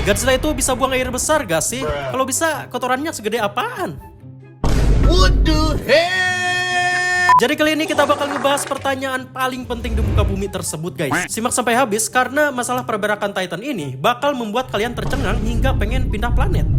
Godzilla itu bisa buang air besar gak sih? Kalau bisa, kotorannya segede apaan? What the hell? Jadi kali ini kita bakal ngebahas pertanyaan paling penting di muka bumi tersebut guys. Simak sampai habis karena masalah pergerakan Titan ini bakal membuat kalian tercengang hingga pengen pindah planet.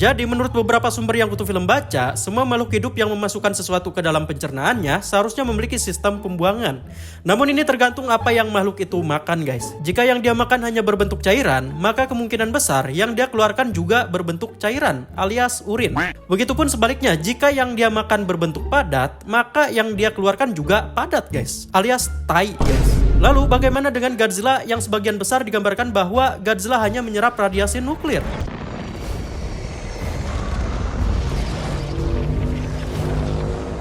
Jadi menurut beberapa sumber yang kutu film baca, semua makhluk hidup yang memasukkan sesuatu ke dalam pencernaannya seharusnya memiliki sistem pembuangan. Namun ini tergantung apa yang makhluk itu makan guys. Jika yang dia makan hanya berbentuk cairan, maka kemungkinan besar yang dia keluarkan juga berbentuk cairan alias urin. Begitupun sebaliknya, jika yang dia makan berbentuk padat, maka yang dia keluarkan juga padat guys, alias tai guys. Lalu bagaimana dengan Godzilla yang sebagian besar digambarkan bahwa Godzilla hanya menyerap radiasi nuklir?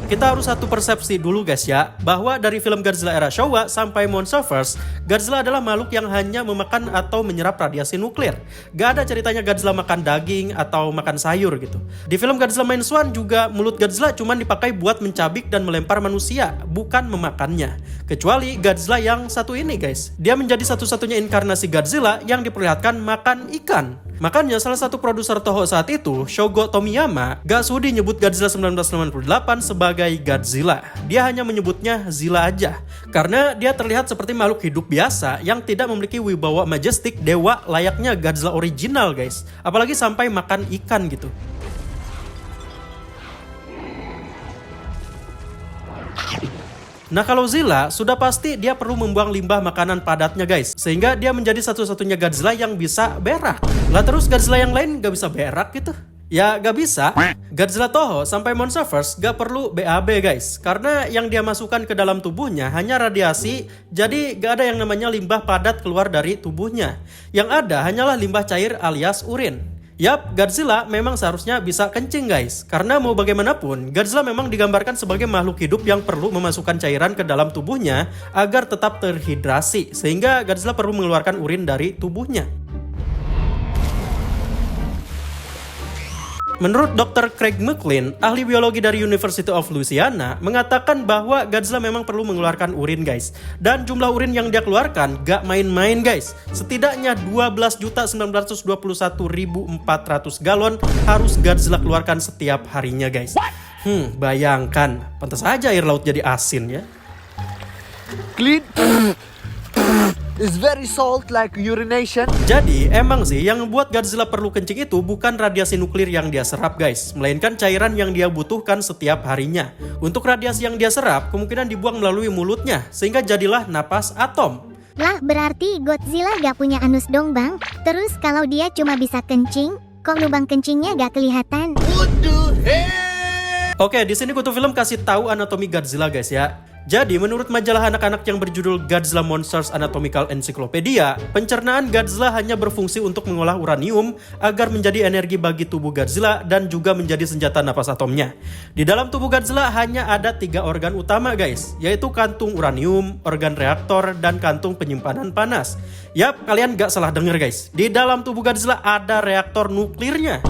Kita harus satu persepsi dulu guys ya, bahwa dari film Godzilla era Showa sampai Monsterverse, Godzilla adalah makhluk yang hanya memakan atau menyerap radiasi nuklir. Gak ada ceritanya Godzilla makan daging atau makan sayur gitu. Di film Godzilla Minus One juga mulut Godzilla cuma dipakai buat mencabik dan melempar manusia, bukan memakannya. Kecuali Godzilla yang satu ini guys, dia menjadi satu-satunya inkarnasi Godzilla yang diperlihatkan makan ikan. Makanya salah satu produser Toho saat itu, Shogo Tomiyama, gak sudi nyebut Godzilla 1998 sebagai Godzilla. Dia hanya menyebutnya Zilla aja. Karena dia terlihat seperti makhluk hidup biasa yang tidak memiliki wibawa majestik dewa layaknya Godzilla original guys. Apalagi sampai makan ikan gitu. Nah kalau Zilla, sudah pasti dia perlu membuang limbah makanan padatnya guys. Sehingga dia menjadi satu-satunya Godzilla yang bisa berak. Lah terus Godzilla yang lain gak bisa berak gitu? Ya gak bisa. Godzilla Toho sampai Monsterverse gak perlu BAB guys. Karena yang dia masukkan ke dalam tubuhnya hanya radiasi. Jadi gak ada yang namanya limbah padat keluar dari tubuhnya. Yang ada hanyalah limbah cair alias urin. Yap, Godzilla memang seharusnya bisa kencing guys. Karena mau bagaimanapun, Godzilla memang digambarkan sebagai makhluk hidup yang perlu memasukkan cairan ke dalam tubuhnya agar tetap terhidrasi. Sehingga Godzilla perlu mengeluarkan urin dari tubuhnya. Menurut Dr. Craig McLean, ahli biologi dari University of Louisiana, mengatakan bahwa Godzilla memang perlu mengeluarkan urin guys. Dan jumlah urin yang dia keluarkan gak main-main guys. Setidaknya 12.921.400 galon harus Godzilla keluarkan setiap harinya guys. Bayangkan, pantas aja air laut jadi asin ya. Clean. It's very salt like urination. Jadi emang sih yang membuat Godzilla perlu kencing itu bukan radiasi nuklir yang dia serap guys, melainkan cairan yang dia butuhkan setiap harinya. Untuk radiasi yang dia serap kemungkinan dibuang melalui mulutnya, sehingga jadilah napas atom. Lah berarti Godzilla gak punya anus dong bang? Terus kalau dia cuma bisa kencing, kok lubang kencingnya gak kelihatan? What the hell? Oke, di sini Kutu Film kasih tahu anatomi Godzilla guys ya. Jadi menurut majalah anak-anak yang berjudul Godzilla Monsters Anatomical Encyclopedia, pencernaan Godzilla hanya berfungsi untuk mengolah uranium agar menjadi energi bagi tubuh Godzilla dan juga menjadi senjata napas atomnya. Di dalam tubuh Godzilla hanya ada 3 organ utama guys, yaitu kantung uranium, organ reaktor, dan kantung penyimpanan panas. Yap, kalian gak salah denger guys, di dalam tubuh Godzilla ada reaktor nuklirnya.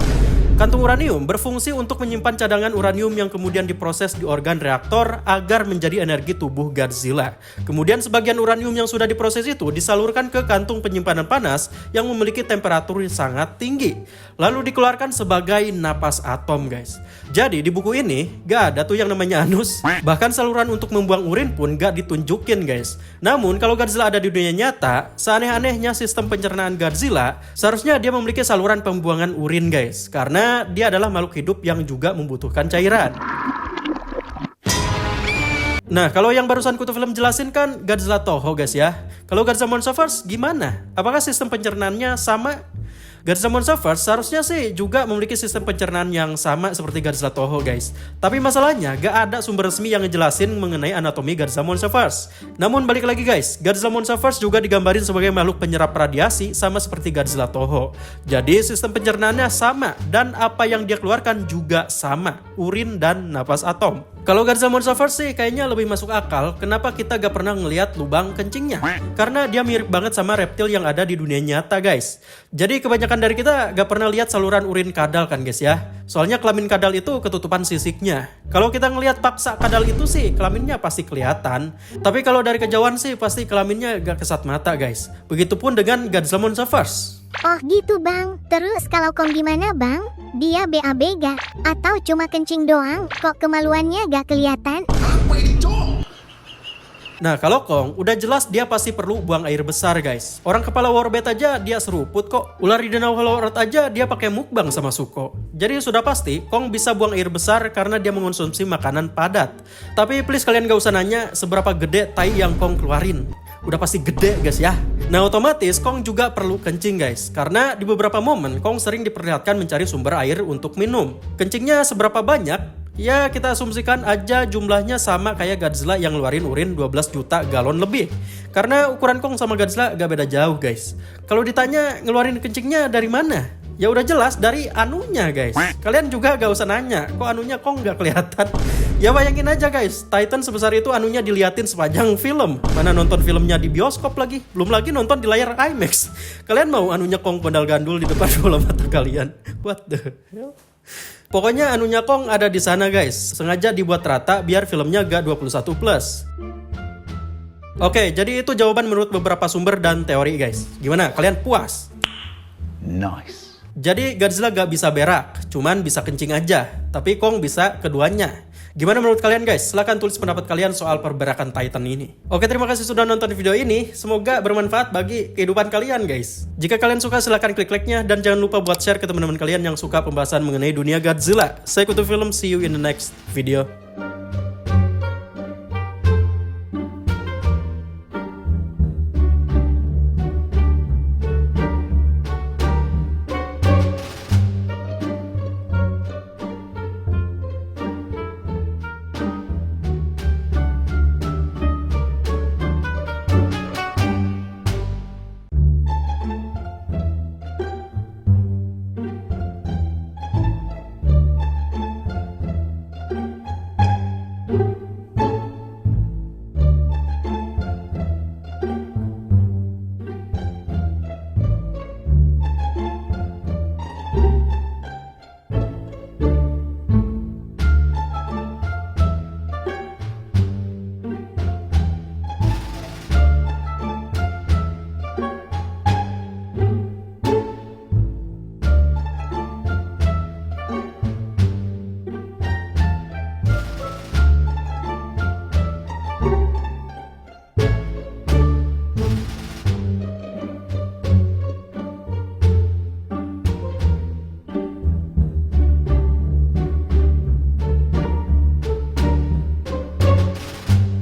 Kantung uranium berfungsi untuk menyimpan cadangan uranium yang kemudian diproses di organ reaktor agar menjadi energi tubuh Godzilla. Kemudian sebagian uranium yang sudah diproses itu disalurkan ke kantung penyimpanan panas yang memiliki temperatur yang sangat tinggi. Lalu dikeluarkan sebagai napas atom guys. Jadi di buku ini gak ada tuh yang namanya anus. Bahkan saluran untuk membuang urin pun gak ditunjukin guys. Namun kalau Godzilla ada di dunia nyata, seaneh-anehnya sistem pencernaan Godzilla, seharusnya dia memiliki saluran pembuangan urin guys. Karena dia adalah makhluk hidup yang juga membutuhkan cairan. Nah, kalau yang barusan Kutu Film jelasin kan Godzilla Toho guys ya. Kalau Godzilla Monsterverse gimana? Apakah sistem pencernaannya sama? Godzilla Monsterverse seharusnya sih juga memiliki sistem pencernaan yang sama seperti Godzilla Toho guys. Tapi masalahnya gak ada sumber resmi yang ngejelasin mengenai anatomi Godzilla Monsterverse. Namun balik lagi guys, Godzilla Monsterverse juga digambarin sebagai makhluk penyerap radiasi sama seperti Godzilla Toho. Jadi sistem pencernaannya sama dan apa yang dia keluarkan juga sama, urin dan napas atom. Kalau Godzilla Monsterverse sih kayaknya lebih masuk akal kenapa kita gak pernah ngelihat lubang kencingnya. Karena dia mirip banget sama reptil yang ada di dunia nyata guys. Jadi kebanyakan kebanyakan dari kita gak pernah lihat saluran urin kadal kan guys ya. Soalnya kelamin kadal itu ketutupan sisiknya. Kalau kita ngelihat paksa kadal itu sih kelaminnya pasti kelihatan. Tapi kalau dari kejauhan sih pasti kelaminnya gak kesat mata guys. Begitupun dengan Godzilla Monsterverse. Oh gitu bang. Terus kalau Kong gimana bang? Dia BAB gak? Atau cuma kencing doang? Kok kemaluannya gak kelihatan? Nah kalau Kong, udah jelas dia pasti perlu buang air besar guys. Orang kepala warbird aja dia seruput kok. Ular di danau Hollow Earth aja dia pakai mukbang sama Suko. Jadi sudah pasti Kong bisa buang air besar karena dia mengonsumsi makanan padat. Tapi please kalian gak usah nanya seberapa gede tai yang Kong keluarin. Udah pasti gede guys ya. Nah otomatis Kong juga perlu kencing guys. Karena di beberapa momen Kong sering diperlihatkan mencari sumber air untuk minum. Kencingnya seberapa banyak? Ya kita asumsikan aja jumlahnya sama kayak Godzilla yang ngeluarin urin 12 juta galon lebih. Karena ukuran Kong sama Godzilla gak beda jauh guys. Kalau ditanya ngeluarin kencingnya dari mana? Ya udah jelas dari anunya guys. Kalian juga gak usah nanya, kok anunya Kong gak kelihatan? Ya bayangin aja guys, Titan sebesar itu anunya diliatin sepanjang film. Mana nonton filmnya di bioskop lagi, belum lagi nonton di layar IMAX. Kalian mau anunya Kong gondal gandul di depan bola mata kalian? What the hell? Pokoknya anunya Kong ada di sana guys. Sengaja dibuat rata biar filmnya gak 21+. Oke, jadi itu jawaban menurut beberapa sumber dan teori guys. Gimana? Kalian puas? Nice. Jadi Godzilla gak bisa berak, cuman bisa kencing aja. Tapi Kong bisa keduanya. Gimana menurut kalian guys? Silahkan tulis pendapat kalian soal perberakan Titan ini. Oke, terima kasih sudah nonton video ini. Semoga bermanfaat bagi kehidupan kalian guys. Jika kalian suka silahkan klik like-nya. Dan jangan lupa buat share ke teman-teman kalian yang suka pembahasan mengenai dunia Godzilla. Saya Kutu Film, see you in the next video.